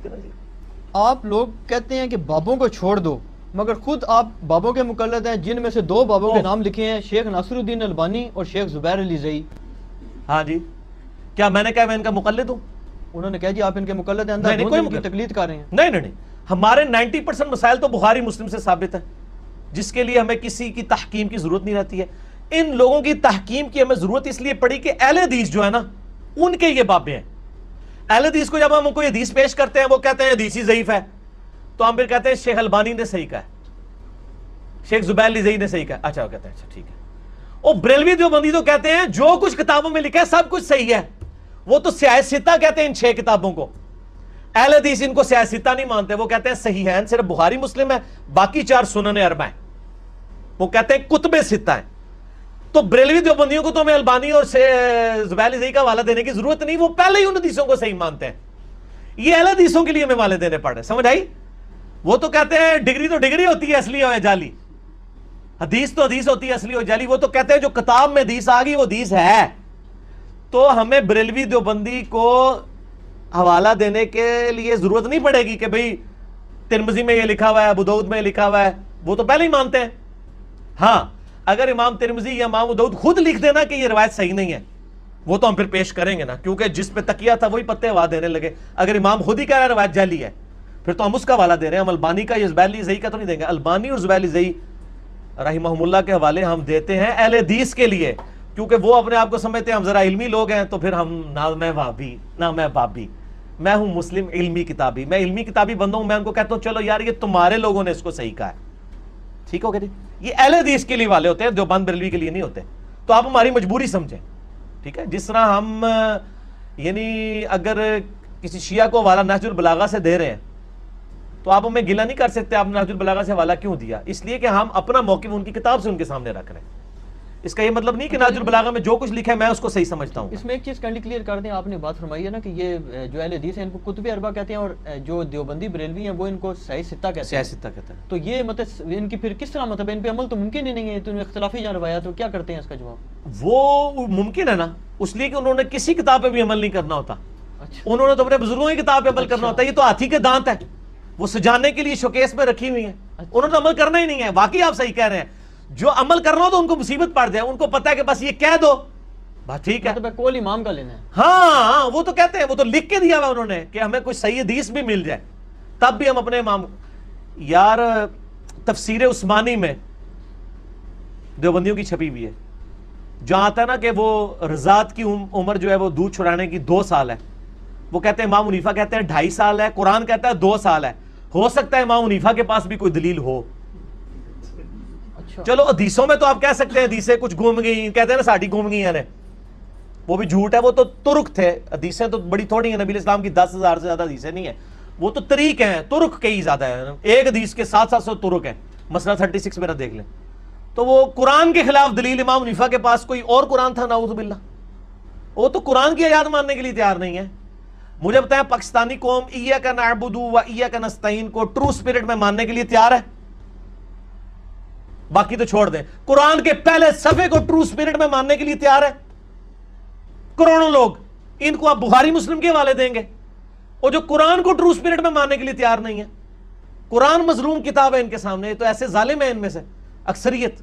ٹھیک ہے نا جی. آپ لوگ کہتے ہیں کہ بابوں کو چھوڑ دو، مگر خود آپ بابوں کے مقلد ہیں، جن میں سے 2 بابوں کے نام لکھے ہیں، شیخ ناصر الدین البانی اور شیخ زبیر علی زئی. ہاں جی، کیا میں نے کہا میں ان کا مقلد ہوں؟ انہوں نے کہا جی آپ ان کے مقلد ہیں، اندر کوئی ان کی تقلید کر رہے ہیں. نہیں، ہمارے 90% مسائل تو بخاری مسلم سے ثابت ہیں، جس کے لیے ہمیں کسی کی تحکیم کی ضرورت نہیں رہتی ہے. ان لوگوں کی تحکیم کی ہمیں ضرورت اس لیے پڑی کہ اہل حدیث جو ہے نا ان کے یہ بابے ہیں. اہل حدیث کو جب ہم کوئی حدیث پیش کرتے ہیں وہ کہتے ہیں حدیث ہی ضعیف ہے، تو ہم پھر کہتے ہیں شیخ البانی نے صحیح کہا ہے، شیخ زبیر علی زئی نے صحیح کہا. اچھا وہ کہتے ہیں اچھا ٹھیک ہے. اور بریلوی دیوبندی تو کہتے ہیں جو کچھ کتابوں میں لکھا ہے سب کچھ صحیح ہے. وہ تو سیاہ ستہ کہتے ہیں ان 6 کتابوں کو. اہل حدیث ان کو سیاہ ستہ نہیں مانتے، وہ کہتے ہیں صحیحین صرف بخاری مسلم ہے، باقی 4 سنن اربع ہیں. وہ کہتے ہیں کتب ستہ ہیں. تو بریلوی دیوبندیوں کو تو ہمیں البانی اور زبیر علی زئی کا حوالہ دینے کی ضرورت نہیں، وہ پہلے ہی ان حدیثوں کو صحیح مانتے ہیں. یہ اہل حدیثوں کے لیے ہمیں حوالے دینے پڑ رہے. سمجھ آئی؟ وہ تو کہتے ہیں ڈگری تو ڈگری ہوتی ہے اصلی اور جعلی، حدیث تو حدیث ہوتی ہے اصلی اور جعلی. وہ تو کہتے ہیں جو کتاب میں حدیث آ گئی وہ حدیث ہے. تو ہمیں بریلوی دیوبندی کو حوالہ دینے کے لیے ضرورت نہیں پڑے گی کہ بھئی ترمذی میں یہ لکھا ہوا ہے، ابو داؤد میں یہ لکھا ہوا ہے، وہ تو پہلے ہی مانتے ہیں. ہاں اگر امام ترمذی یا امام ابو داؤد خود لکھ دینا کہ یہ روایت صحیح نہیں ہے، وہ تو ہم پھر پیش کریں گے نا، کیونکہ جس پہ تکیہ تھا وہی پتے ہوا دینے لگے. اگر امام خود ہی کہہ رہا ہے روایت جعلی ہے پھر تو ہم اس کا حوالہ دے رہے ہیں. ہم البانی کا یا زبیر علی زئی کا تو نہیں دیں گے. البانی اور زبیر علی زئی رحمہم اللہ کے حوالے ہم دیتے ہیں اہل حدیث کے لیے، کیونکہ وہ اپنے آپ کو سمجھتے ہیں ہم ذرا علمی لوگ ہیں، تو پھر ہم نہ میں وہابی نہ میں بابی، میں ہوں مسلم علمی کتابی. میں علمی کتابی بندہ ہوں، میں ان کو کہتا ہوں چلو یار یہ تمہارے لوگوں نے اس کو صحیح کہا ہے. ٹھیک ہو گیا جی؟ یہ اہل حدیث کے لیے والے ہوتے ہیں، دیوبند بریلوی کے لیے نہیں ہوتے. تو آپ ہماری مجبوری سمجھیں. ٹھیک ہے؟ جس طرح ہم یعنی اگر کسی شیعہ کو حوالہ نہج البلاغہ سے دے رہے ہیں تو آپ ہمیں گلہ نہیں کر سکتے آپ نہج البلاغہ سے حوالہ کیوں دیا. اس لیے کہ ہم اپنا موقف ان کی کتاب سے ان کے سامنے رکھ رہے ہیں. اس کا یہ مطلب نہیں کہ نہج البلاغہ میں جو کچھ لکھا ہے میں اس کو صحیح سمجھتا ہوں. اس میں ایک چیز کینڈی کلیئر کر دیں، آپ نے بات فرمائی ہے نا کہ یہ جو اہل حدیث ہیں ان کو کتب اربع کہتے ہیں، اور جو دیوبندی بریلوی ہیں وہ ان کو صحیح ستہ کہتے ہیں. صحیح ستہ کہتے ہیں. تو یہ مطلب ان کی پھر کس طرح مطلب ان پہ عمل تو ممکن ہی نہیں ہے، تو اختلافی جہاں روایات تو کیا کرتے ہیں اس کا جواب؟ وہ ممکن ہے نا، اس لیے کہ انہوں نے کسی کتاب پہ بھی عمل نہیں کرنا ہوتا. انہوں نے تو اپنے بزرگوں کی کتاب پہ عمل کرنا ہوتا ہے. یہ تو ہاتھی کے دانت ہے، وہ سجانے کے لیے شوکیس میں رکھی ہوئی ہیں. انہوں نے عمل کرنا ہی نہیں ہے. واقعی آپ صحیح کہہ رہے ہیں، جو عمل کرنا ہو تو ان کو مصیبت پڑ جائے. ان کو پتا ہے کہ بس یہ کہہ دو بات ٹھیک ہے، کول امام کا لینا ہے. ہاں وہ تو کہتے ہیں، وہ تو لکھ کے دیا ہوا انہوں نے کہ ہمیں کوئی صحیح حدیث بھی مل جائے تب بھی ہم اپنے امام. یار تفسیر عثمانی میں دیوبندیوں کی چھپی ہوئی ہے، جہاں آتا ہے نا کہ وہ رضاعت کی عمر جو ہے وہ دودھ چھڑانے کی 2 سال ہے. وہ کہتے ہیں امام حنیفہ کہتے ہیں 2.5 سال ہے، قرآن کہتا ہے 2 سال ہے. ہو سکتا ہے امام حنیفہ کے پاس بھی کوئی دلیل ہو. چلو حدیثوں میں تو آپ کہہ سکتے ہیں حدیثیں کچھ گھوم گئی، کہتے ہیں نا ساڑھی گھوم گئی ہیں، وہ بھی جھوٹ ہے. وہ تو ترک تھے، حدیثیں تو بڑی تھوڑی ہیں. نبی اسلام کی 10,000 سے زیادہ حدیثیں نہیں ہیں، وہ تو طریق ہیں. ترک کئی زیادہ ہیں، ایک حدیث کے 700 ترک ہیں. مسئلہ 36 میرا دیکھ لیں. تو وہ قرآن کے خلاف دلیل امام حنیفہ کے پاس کوئی اور قرآن تھا نعوذ باللہ. وہ تو قرآن کی آیات ماننے کے لیے تیار نہیں ہے. مجھے بتائیں پاکستانی قوم ایاک نعبد و ایاک نستعین کو ٹرو سپرٹ میں ماننے کے لیے تیار ہے؟ باقی تو چھوڑ دیں. قرآن کے پہلے صفحے کو ٹرو سپرٹ میں ماننے کے لیے تیار ہے کروڑوں لوگ. ان کو آپ بخاری مسلم کے حوالے دیں گے، اور جو قرآن کو ٹرو سپرٹ میں ماننے کے لیے تیار نہیں ہے. قرآن مظلوم کتاب ہے ان کے سامنے. تو ایسے ظالم ہیں ان میں سے اکثریت.